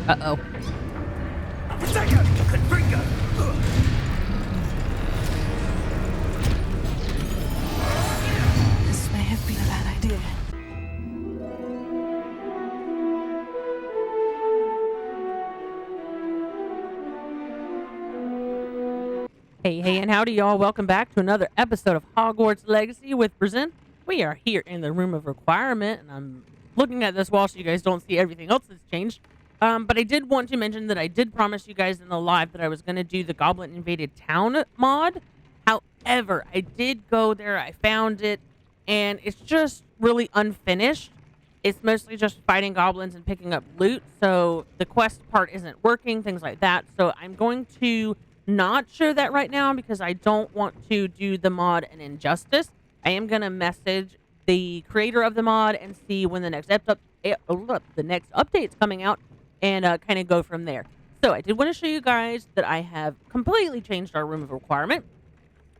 Uh-oh. This may have been a bad idea. Hey, and howdy, y'all. Welcome back to another episode of Hogwarts Legacy with Brizzyne. We are here in the Room of Requirement, and I'm looking at this wall so you guys don't see everything else that's changed. But I did want to mention that I did promise you guys in the live that I was going to do the Goblin-Invaded Town mod. However, I did go there, I found it, and it's just really unfinished. It's mostly just fighting goblins and picking up loot, so the quest part isn't working, things like that. So I'm going to not show that right now because I don't want to do the mod an injustice. I am going to message the creator of the mod and see when the next update's coming out and kind of go from there. So I did want to show you guys that I have completely changed our Room of Requirement.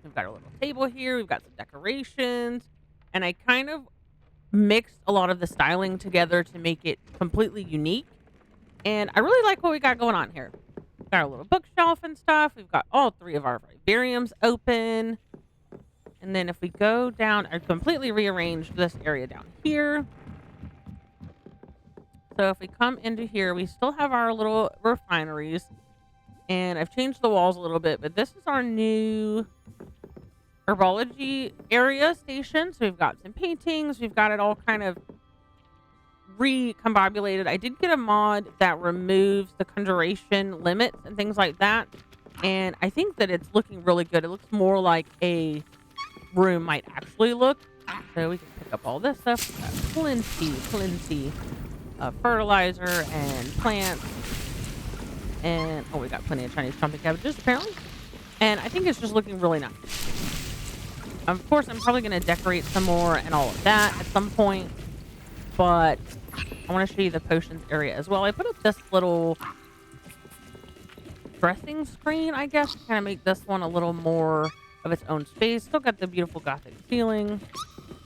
We've got a little table here. We've got some decorations. And I kind of mixed a lot of the styling together to make it completely unique. And I really like what we got going on here. Got our little bookshelf and stuff. We've got all three of our vivariums open. And then if we go down, I completely rearranged this area down here. So if we come into here, we still have our little refineries. And I've changed the walls a little bit, but this is our new herbology area station. So we've got some paintings. We've got it all kind of recombobulated. I did get a mod that removes the conjuration limits and things like that, and I think that it's looking really good. It looks more like a room might actually look. So we can pick up all this stuff. We've got plenty of fertilizer and plants, and we got plenty of Chinese trumpet cabbages apparently, and I think it's just looking really nice. Of course, I'm probably going to decorate some more and all of that at some point, but I want to show you the potions area as well. I put up this little dressing screen, I guess, to kind of make this one a little more of its own space. Still got the beautiful gothic feeling,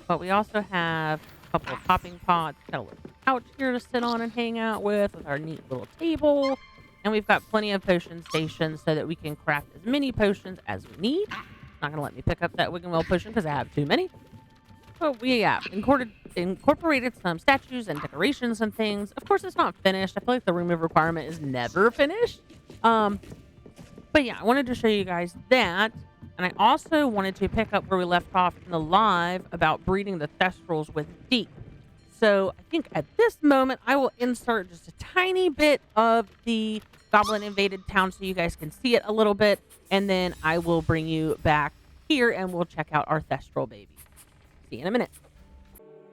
but we also have a couple of popping pots. Got a little couch here to sit on and hang out with our neat little table. And we've got plenty of potion stations so that we can craft as many potions as we need. Not going to let me pick up that Wiggenwell potion because I have too many. But we incorporated some statues and decorations and things. Of course, it's not finished. I feel like the Room of Requirement is never finished. But yeah, I wanted to show you guys that. And I also wanted to pick up where we left off in the live about breeding the Thestrals with Deke. So I think at this moment, I will insert just a tiny bit of the Goblin-Invaded Town so you guys can see it a little bit. And then I will bring you back here and we'll check out our Thestral baby. See you in a minute.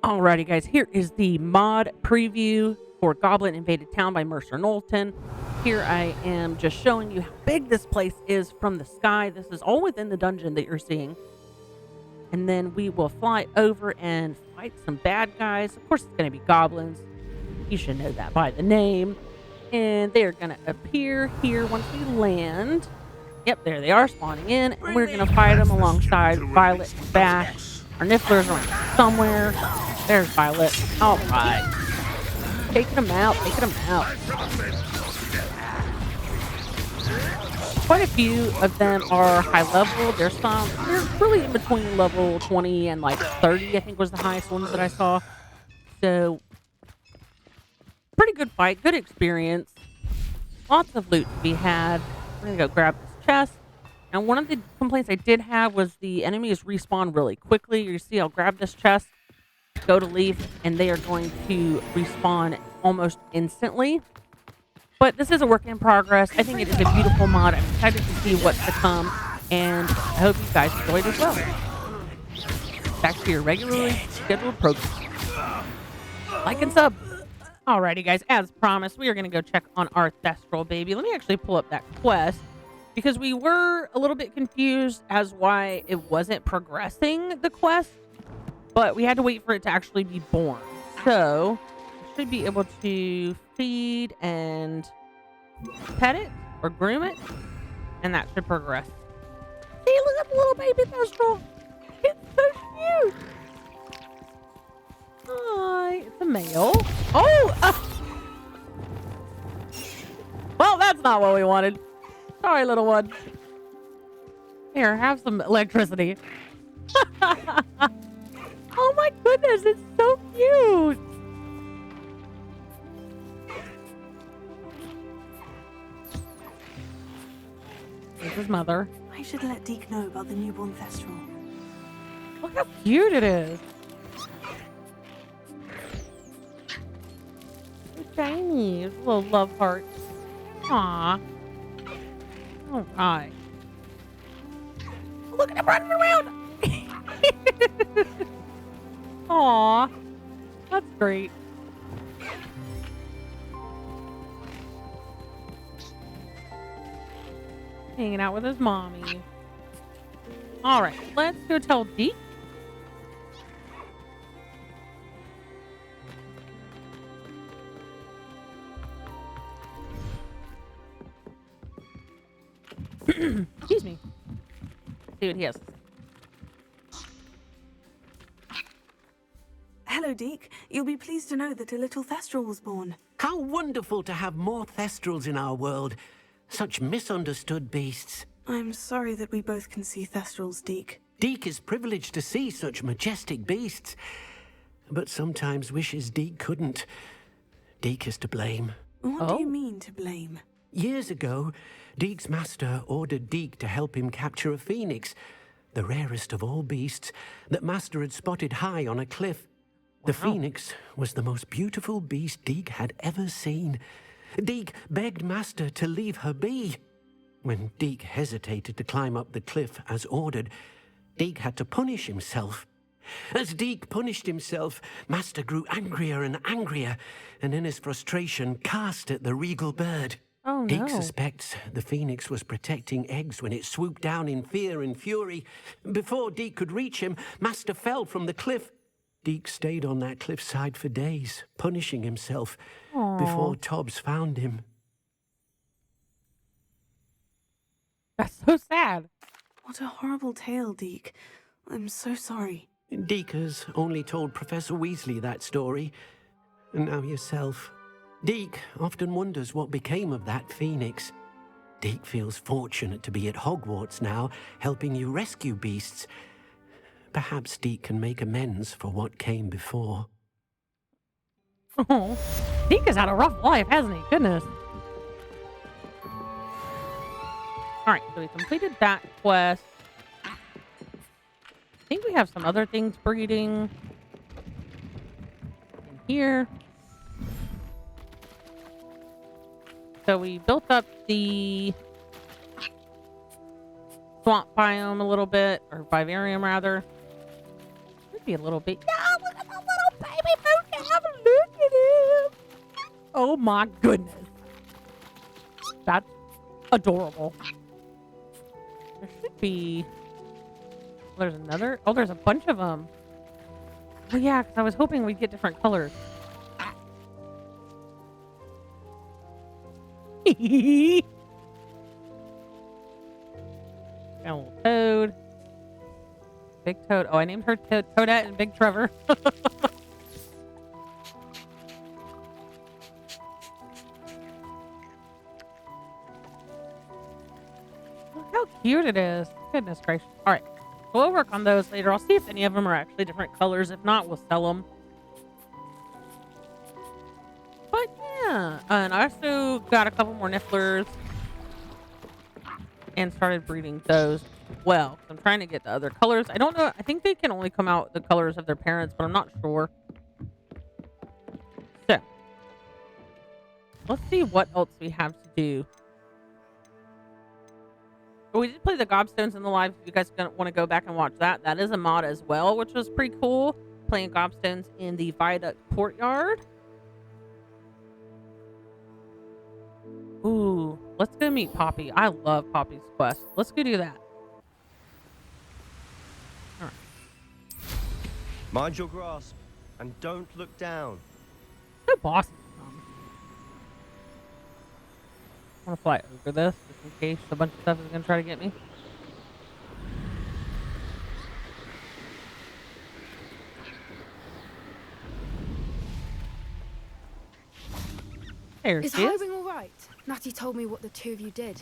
Alrighty, guys, here is the mod preview for Goblin-Invaded Town by MercerKnowlton. Here I am just showing you how big this place is from the sky. This is all within the dungeon that you're seeing. And then we will fly over and fight some bad guys. Of course, it's going to be goblins. You should know that by the name. And they're going to appear here once we land. Yep, there they are spawning in. And we're going to fight them alongside Violet and Bash. Our Niffler's around somewhere. There's Violet. All right. Taking them out. Quite a few of them are high level. They're really in between level 20 and like 30, I think was the highest ones that I saw. So, pretty good fight. Good experience. Lots of loot to be had. We're going to go grab this chest. And one of the complaints I did have was the enemies respawn really quickly. You see, I'll grab this chest, go to leave, and they are going to respawn almost instantly. But this is a work in progress. I think it is a beautiful mod. I'm excited to see what's to come, and I hope you guys enjoyed as well. Back to your regularly scheduled program. Like and sub. Alrighty, guys. As promised, we are going to go check on our Thestral baby. Let me actually pull up that quest, because we were a little bit confused as why it wasn't progressing the quest, but we had to wait for it to actually be born. So, I should be able to feed and pet it or groom it, and that should progress. See, look at the little baby Thestral. It's so cute. Hi, it's a male. Oh! That's not what we wanted. Sorry, little one. Here, have some electricity. Oh my goodness, it's so cute. This is his mother. I should let Deke know about the newborn Thestral. Look how cute it is. So tiny. It's a little love heart. Aww. All right. Look at him running around. Aw. That's great. Hanging out with his mommy. All right, let's go tell Deke. Excuse me. See what he has to say. Hello, Deke. You'll be pleased to know that a little Thestral was born. How wonderful to have more Thestrals in our world. Such misunderstood beasts. I'm sorry that we both can see Thestrals, Deke. Deke is privileged to see such majestic beasts, but sometimes wishes Deke couldn't. Deke is to blame. What do you mean to blame? Years ago, Deke's master ordered Deke to help him capture a phoenix, the rarest of all beasts, that master had spotted high on a cliff. The phoenix was the most beautiful beast Deke had ever seen. Deke begged master to leave her be. When Deke hesitated to climb up the cliff as ordered, Deke had to punish himself. As Deke punished himself, master grew angrier and angrier, and in his frustration cast at the regal bird. Oh, no. Deke suspects the phoenix was protecting eggs when it swooped down in fear and fury. Before Deke could reach him, master fell from the cliff. Deke stayed on that cliffside for days, punishing himself before Tobbs found him. That's so sad. What a horrible tale, Deke. I'm so sorry. Deke has only told Professor Weasley that story, and now yourself. Deke often wonders what became of that phoenix. Deke feels fortunate to be at Hogwarts now, helping you rescue beasts. Perhaps Deke can make amends for what came before. Oh, Deke has had a rough life, hasn't he? Goodness. All right, so we completed that quest. I think we have some other things breeding in here. So we built up the swamp biome a little bit, or vivarium rather. Could be a little bit. Yeah, look at the little baby moon. Have a look at him. Oh my goodness. That's adorable. There should be. There's another. Oh, there's a bunch of them. Oh yeah, because I was hoping we'd get different colors. Got a little toad. Big Toad. Oh, I named her Toadette and Big Trevor. Look how cute it is. Goodness gracious. All right. So we'll work on those later. I'll see if any of them are actually different colors. If not, we'll sell them. But yeah. And I also got a couple more nifflers. And started breeding those as well. I'm trying to get the other colors. I don't know. I think they can only come out the colors of their parents, but I'm not sure. So, let's see what else we have to do. But we did play the Gobstones in the live. If you guys want to go back and watch that, that is a mod as well, which was pretty cool. Playing Gobstones in the Viaduct Courtyard. Ooh, let's go meet Poppy. I love Poppy's quest. Let's go do that. All right. Mind your grasp and don't look down. No boss. I want to fly over this just in case a bunch of stuff is going to try to get me. There Is she is. Hiring all right? Natty told me what the two of you did.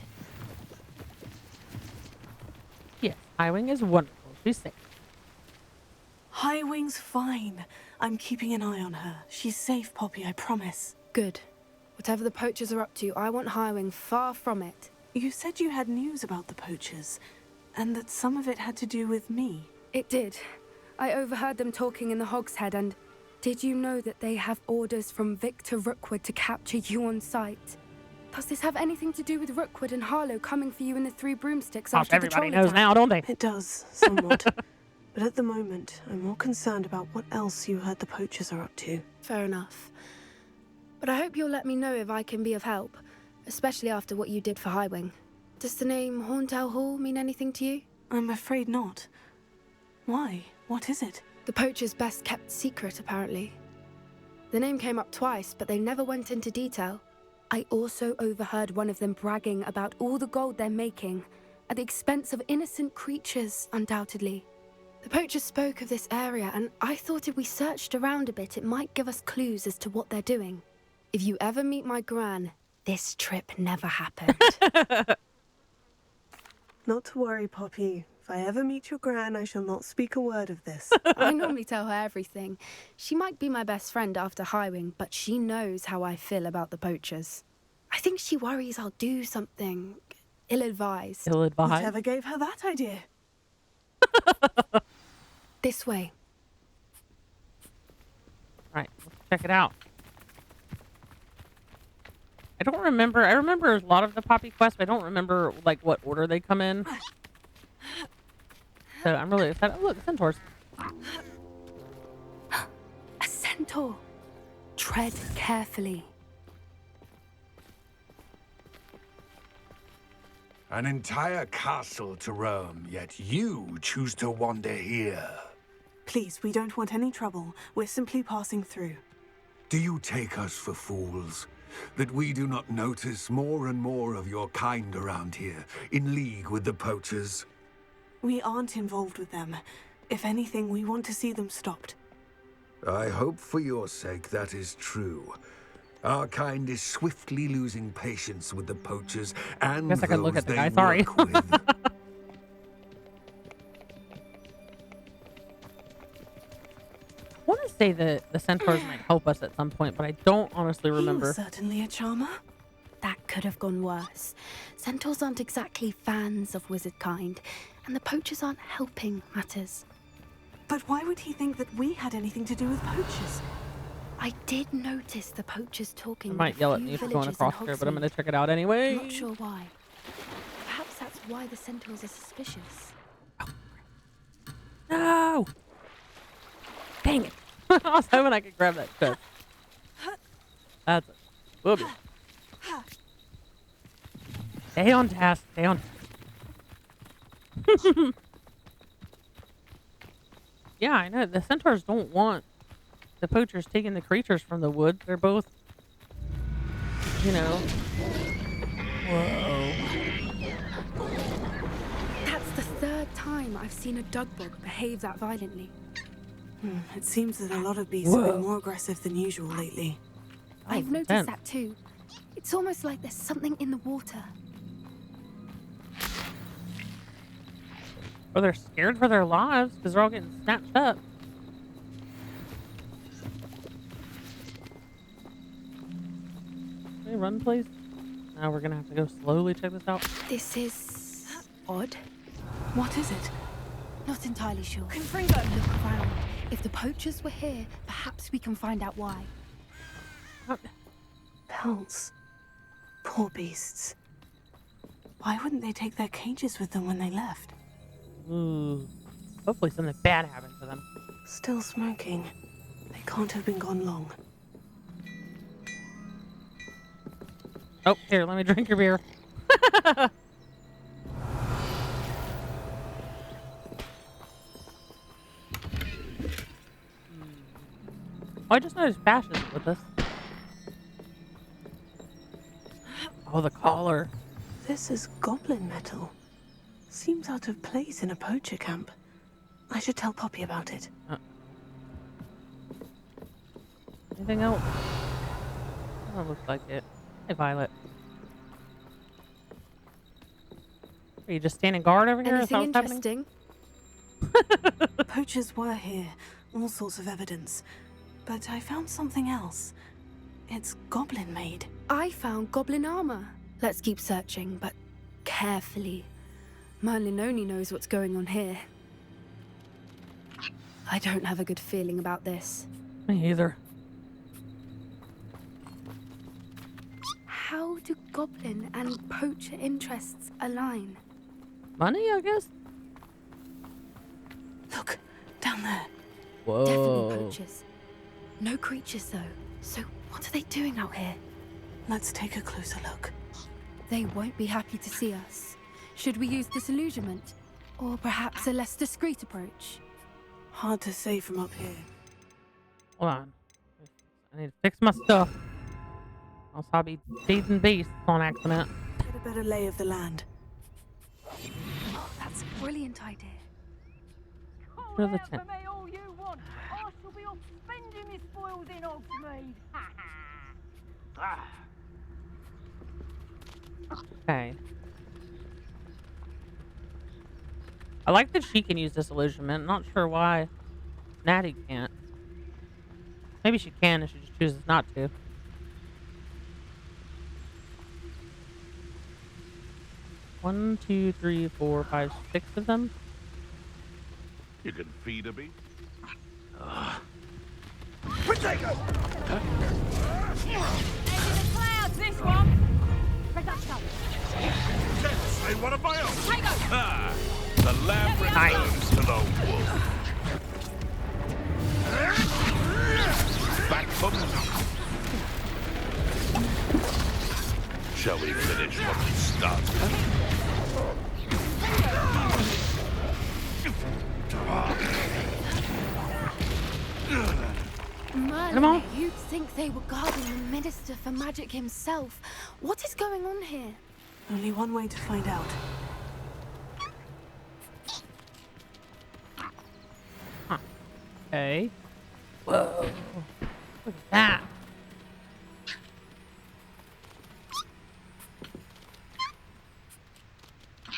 Yes, Highwing is wonderful. She's safe. Highwing's fine. I'm keeping an eye on her. She's safe, Poppy, I promise. Good. Whatever the poachers are up to, I want Highwing far from it. You said you had news about the poachers, and that some of it had to do with me. It did. I overheard them talking in the Hogshead, and did you know that they have orders from Victor Rookwood to capture you on sight? Does this have anything to do with Rookwood and Harlow coming for you in the Three Broomsticks Gosh, after the everybody troll knows attack? now, don't they? It does, somewhat. But at the moment, I'm more concerned about what else you heard the poachers are up to. Fair enough. But I hope you'll let me know if I can be of help, especially after what you did for Highwing. Does the name Horntail Hall mean anything to you? I'm afraid not. Why? What is it? The poachers' best kept secret, apparently. The name came up twice, but they never went into detail. I also overheard one of them bragging about all the gold they're making, at the expense of innocent creatures, undoubtedly. The poachers spoke of this area, and I thought if we searched around a bit, it might give us clues as to what they're doing. If you ever meet my gran, this trip never happened. Not to worry, Poppy. If I ever meet your gran, I shall not speak a word of this. I normally tell her everything. She might be my best friend after Highwing, but she knows how I feel about the poachers. I think she worries I'll do something ill-advised. Ill-advised. Whatever gave her that idea? This way. Right, let's check it out. I don't remember. I remember a lot of the Poppy quests, but I don't remember like what order they come in. So I'm really excited. Oh, look, centaurs. A centaur. Tread carefully. An entire castle to roam, yet you choose to wander here. Please, we don't want any trouble. We're simply passing through. Do you take us for fools? That we do not notice more and more of your kind around here, in league with the poachers? We aren't involved with them. If anything, we want to see them stopped. I hope for your sake that is true. Our kind is swiftly losing patience with the poachers and Guess I can those look at the they guy, sorry. work with. I want to say that the centaurs might help us at some point, but I don't honestly He remember. was certainly a charmer. That could have gone worse. Centaurs aren't exactly fans of wizard kind, and the poachers aren't helping matters. But why would he think that we had anything to do with poachers? I did notice the poachers talking I with might a yell at few me for going villagers in across here, but I'm Hogsmeade. going to check it out anyway. I'm not sure why. Perhaps that's why the centaurs are suspicious. No! Dang it. I was hoping I could grab that chest. That's it. Whoop. Stay on task. Stay on task. Yeah, I know. The centaurs don't want the poachers taking the creatures from the woods. They're both, you know. Whoa. That's the third time I've seen a dugbog behave that violently. It seems that a lot of beasts have been more aggressive than usual lately. I've noticed intense. that too. It's almost like there's something in the water. Or they're scared for their lives because they're all getting snatched up. Can we run, please? Now we're gonna have to go slowly check this out. This is odd. What is it? Not entirely sure. Confringo! Look around. If the poachers were here, perhaps we can find out why. Pelts. Poor beasts. Why wouldn't they take their cages with them when they left? Ooh. Hopefully something bad happened to them. Still smoking. They can't have been gone long. Oh, here, let me drink your beer. Oh, I just noticed Bash isn't with us. Oh, the collar. This is goblin metal. Seems out of place in a poacher camp. I should tell Poppy about it. Anything else? Doesn't look like it. Hey, Violet. Are you just standing guard over here? Is that Anything what's happening? interesting? Poachers were here, all sorts of evidence. But I found something else. It's goblin-made. I found goblin armor. Let's keep searching, but carefully. Merlin only knows what's going on here. I don't have a good feeling about this. Me either. How do goblin and poacher interests align? Money, I guess? Look, down there. Whoa. Definitely poachers. No creatures, though. So what are they doing out here? Let's take a closer look. They won't be happy to see us. Should we use disillusionment? Or perhaps a less discreet approach? Hard to say from up here. Hold on. I need to fix my stuff. Else I'll be feeding beasts on accident. Get a better lay of the land. Oh, that's a brilliant idea. Where's the tent? me all you want. I shall be off spending my spoils in Hogsmeade. Okay. I like that she can use disillusionment. Not sure why Natty can't. Maybe she can if she just chooses not to. One, two, three, four, five, six of them. You can feed a beast. Clouds, this one. Red that stuff. Say what of my own. Take us. Ah, the lamb returns to the wolf. Back from. Shall we finish what we started? Merlin, you'd think they were guarding the Minister for Magic himself. What is going on here? Only one way to find out. Okay. Whoa. Look at that.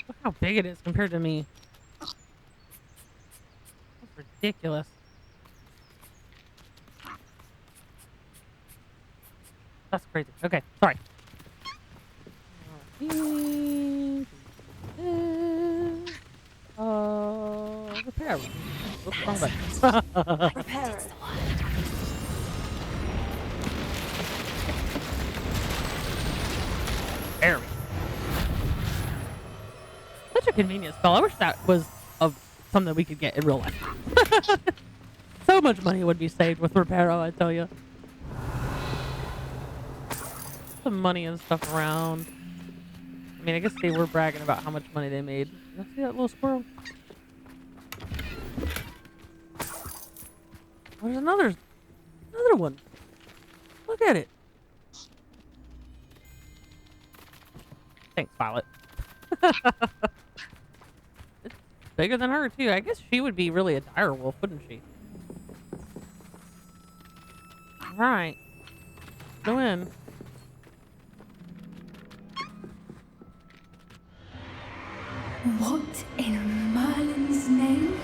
Look how big it is compared to me. That's ridiculous. That's crazy. Okay, sorry. Repair. What's wrong with that? Repair it. There we go. Such a convenient spell. I wish that was of something we could get in real life. So much money would be saved with Reparo, I tell you. Some money and stuff around. I mean, I guess they were bragging about how much money they made. You see that little squirrel? Oh, there's another one. Look at it. Thanks, Violet. It's bigger than her, too. I guess she would be really a dire wolf, wouldn't she? Alright. Go in. What in Merlin's name?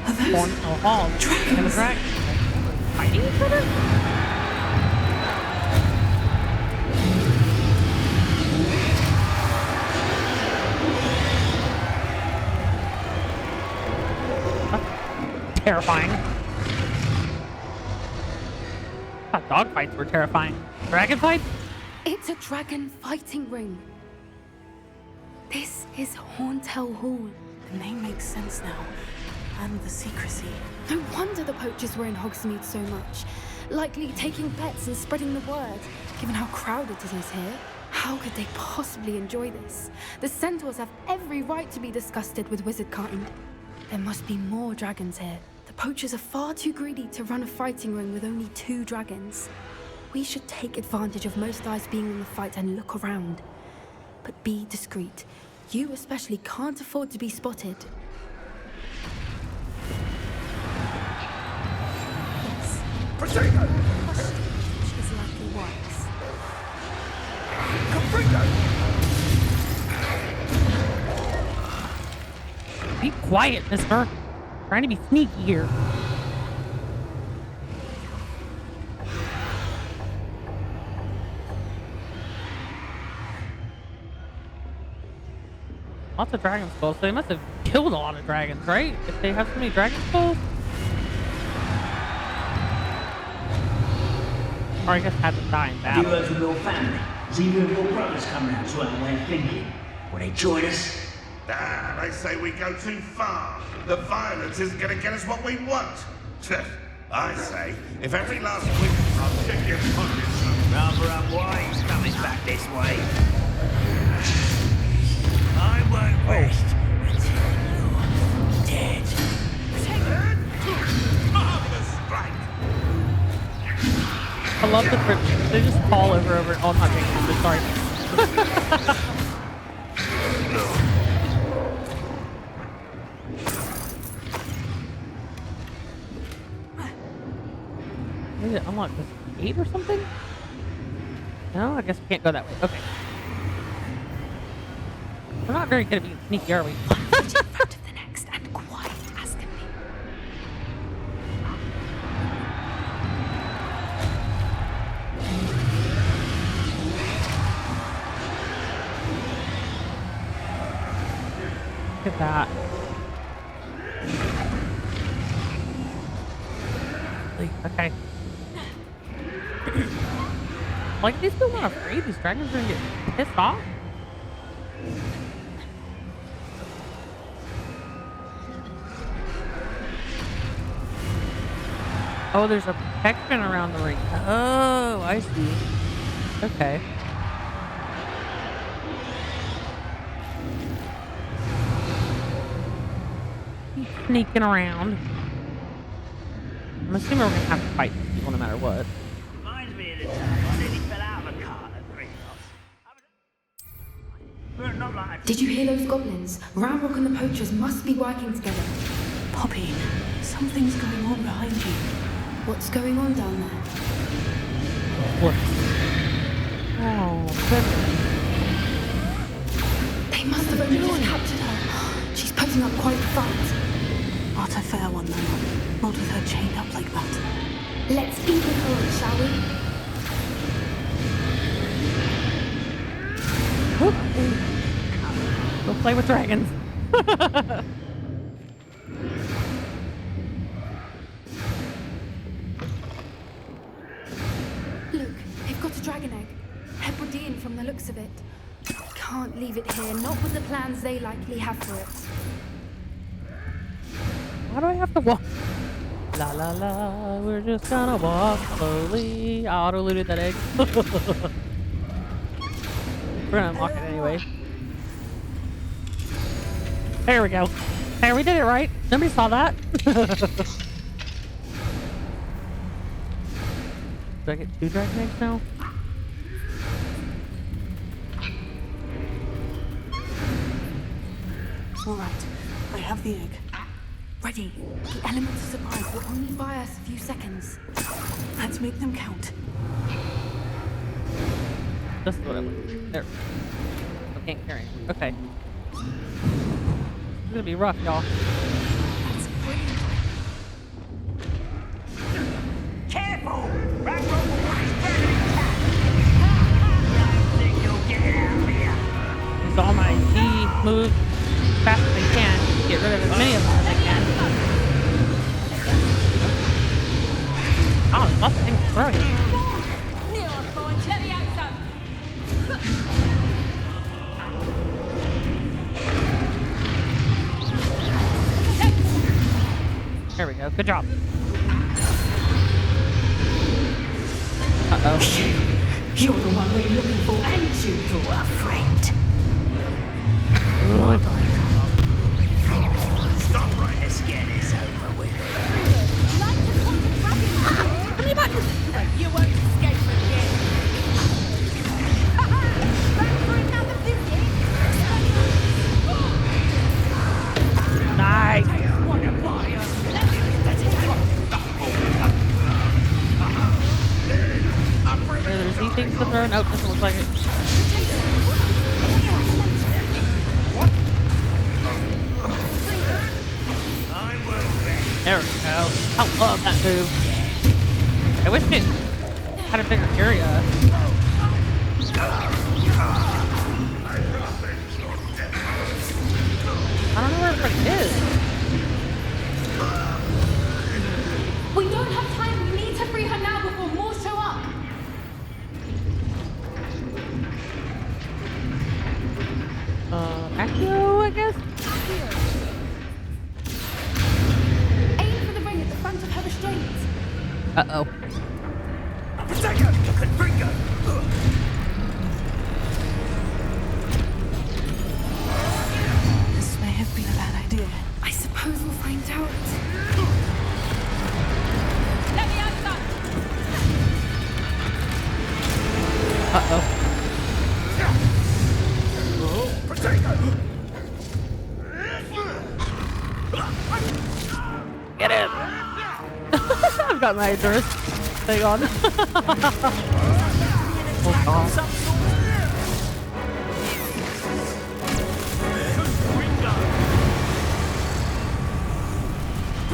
Are those Cornhill Hall. dragons? And a dragon. Fighting each other? That's terrifying. I thought dog fights were terrifying. Dragon fights? It's a dragon fighting ring. This is Horntail Hall. The name makes sense now. And the secrecy. No wonder the poachers were in Hogsmeade so much. Likely taking bets and spreading the word, given how crowded it is here. How could they possibly enjoy this? The centaurs have every right to be disgusted with wizard kind. There must be more dragons here. The poachers are far too greedy to run a fighting ring with only 2 dragons. We should take advantage of most eyes being on the fight and look around. But be discreet. You especially can't afford to be spotted. Potato! Which is likely wise. Be quiet, mister. Trying to be sneaky here. Lots of dragon skulls, so they must have killed a lot of dragons, right? If they have so many dragon skulls? Or I guess had to die in Have you battle. heard from your family? Is either of your brothers coming out to our way of thinking? Will they join us? Ah, they say we go too far. The violence isn't going to get us what we want. I say, if every last week I'll check your pockets. Rather unwise coming back this way. I won't rest until you're dead. Marvelous strike! I love the friction. They just fall over. Oh, I'm not taking this. Sorry. Maybe to unlock this gate or something? No, I guess we can't go that way. Okay. We're not very good at being sneaky, are we? In front of the next and quiet as can be. Look at that. Okay. Like, these people aren't afraid. These dragons are gonna get pissed off. Oh, there's a protection around the ring. Oh, I see. Okay. Keep sneaking around. I'm assuming we're gonna have to fight these people no matter what. Reminds me of the time I nearly fell out of a cart at Gryffindor. Not like Did you hear those goblins? Ramrock and the poachers must be working together. Poppy, something's going on behind you. What's going on down there? Look. Oh, goodness. They must have only just captured her. She's putting up quite a fight. Not a fair one, though. Not with her chained up like that. Let's even her, shall we? Whoop. Go play with dragons. Look, they've got a dragon egg. Hebridean from the looks of it. Can't leave it here, not with the plans they likely have for it. Why do I have to walk? La la la, we're just gonna walk slowly. I auto-looted that egg. We're gonna unlock it anyway. There we go. Hey, we did it right. Nobody saw that. Do I get 2 dragon eggs now? All right, I have the egg. Ready. The elements of surprise will only buy us a few seconds. Let's make them count. This is what I want. There. I can't carry it. Okay. It's gonna be rough, y'all. That's brilliant. careful! Ravenclaw will put his burning attack! Don't think you'll get out of here! Use all my key moves as fast as I can to get rid of as many of them as I can. Oh, there's lots of things to throw here. There we go. Good job. Uh-oh. You're the one we're looking for, and you for a friend. Stop right. Let's get this over with. Come here back! You won't escape again. Back for another visit? Nice. Wanna buy us? There's these things to throw. Nope, doesn't look like it. There we go. I love that move. I wish it had a bigger area. I don't know where everybody is. We don't have time. We need to free her now before more show up. Accio, I guess? Aim for the ring at the front of her restraints. Uh-oh. Protego! Confringo! This may have been a bad idea. I suppose we'll find out. Let me outside. Uh-oh. Protego! Get him! I've got my Durst thing on. Oh, God.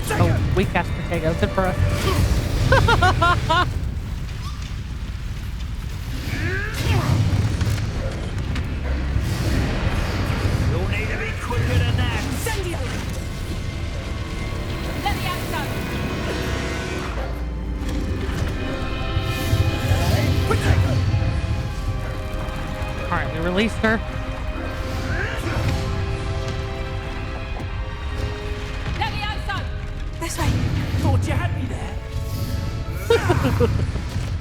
Oh, we cast Protego. Good for us. You'll need to be quicker than that. Incendio. Let me outside. Alright, we released her. Let me outside. This way. Thought you had me there.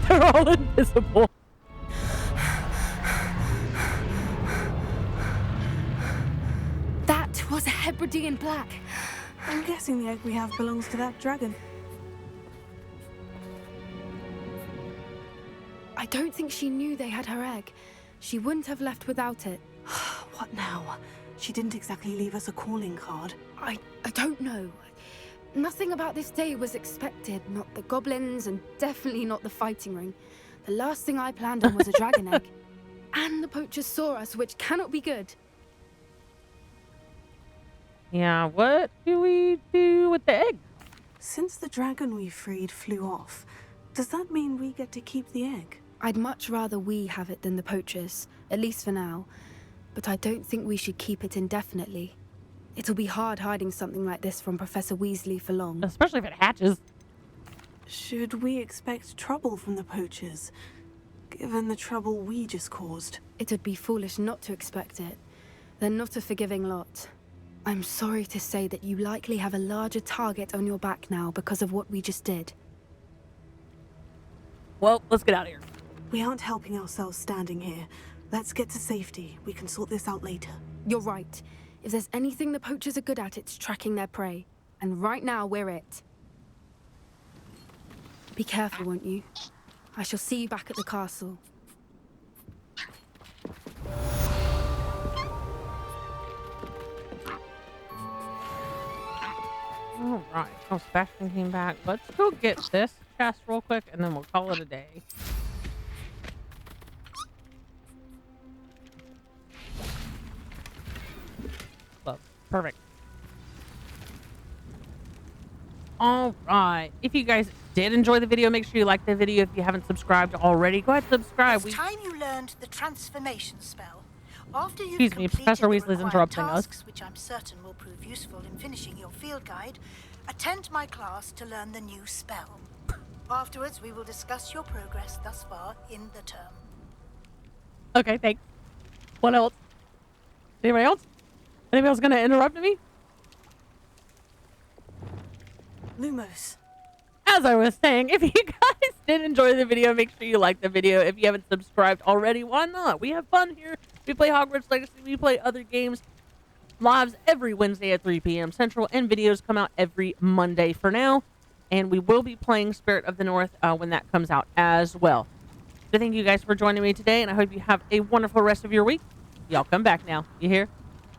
They're all invisible. That was a Hebridean black. I'm guessing the egg we have belongs to that dragon. I don't think she knew they had her egg. She wouldn't have left without it. What now? She didn't exactly leave us a calling card. I don't know. Nothing about this day was expected. Not the goblins, and definitely not the fighting ring. The last thing I planned on was a dragon egg. And the poachers saw us, which cannot be good. Yeah, what do we do with the egg? Since the dragon we freed flew off, does that mean we get to keep the egg? I'd much rather we have it than the poachers, at least for now. But I don't think we should keep it indefinitely. It'll be hard hiding something like this from Professor Weasley for long. Especially if it hatches. Should we expect trouble from the poachers, given the trouble we just caused? It would be foolish not to expect it. They're not a forgiving lot. I'm sorry to say that you likely have a larger target on your back now because of what we just did. Well, let's get out of here. We aren't helping ourselves standing here. Let's get to safety. We can sort this out later. You're right. If there's anything the poachers are good at, it's tracking their prey. And right now, we're it. Be careful, won't you? I shall see you back at the castle. All right. Oh, Sebastian came back. Let's go get this chest real quick, and then we'll call it a day. Love. Perfect. All right. If you guys did enjoy the video, make sure you like the video. If you haven't subscribed already, go ahead and subscribe. It's time you learned the transformation spell. After you've Excuse me, completed Professor the Weasley's required interrupting us. tasks, which I'm certain will prove useful in finishing your field guide, attend my class to learn the new spell. Afterwards, we will discuss your progress thus far in the term. Okay, thanks. What else? Anybody else? Anybody else gonna interrupt me? Lumos. As I was saying, if you guys did enjoy the video, make sure you like the video. If you haven't subscribed already, why not? We have fun here. We play Hogwarts Legacy. We play other games. Lives every Wednesday at 3 p.m. Central, and videos come out every Monday for now. And we will be playing Spirit of the North when that comes out as well. So thank you guys for joining me today, and I hope you have a wonderful rest of your week. Y'all come back now. You hear?